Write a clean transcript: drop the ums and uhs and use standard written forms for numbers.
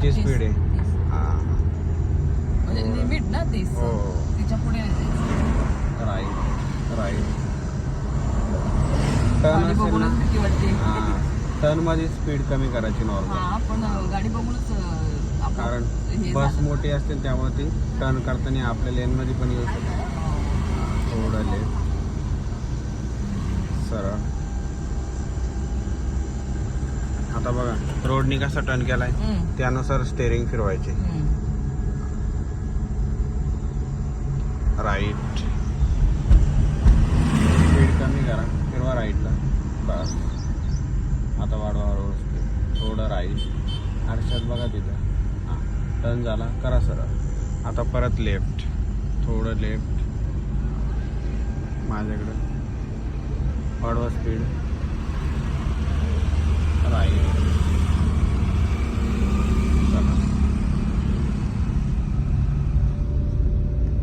30 speed आहे. 30. हां म्हणजे लिमिट ना 30. हो. त्याच्या पुढे नाही जायचं. Right right. टर्न गाडी असेल ना, बघूनच भीती वाटते. हां टर्नमध्ये स्पीड कमी करायची नॉर्मल. हा पण गाडी बघूनच आपण कारण हे बस झालं. मोठी असते त्यामुळे ती टर्न करताना आपल्या लेनमध्ये पण येऊ शकते. थोडं लेट सरळ. आता बघा रोडनी कसा टर्न केलाय हम्म. त्यानुसार स्टेअरिंग फिरवायचे. हम्म. राईट. स्पीड कमी करा, फिरवा राईटला. बस आता वाढवा हळूहळू स्पीड. थोडं राईट. आरशात बघा तिथं. हां टर्न झाला करा सरळ. आता परत लेफ्ट. थोडं लेफ्ट माझ्याकडं. वाढवा स्पीड. राईट.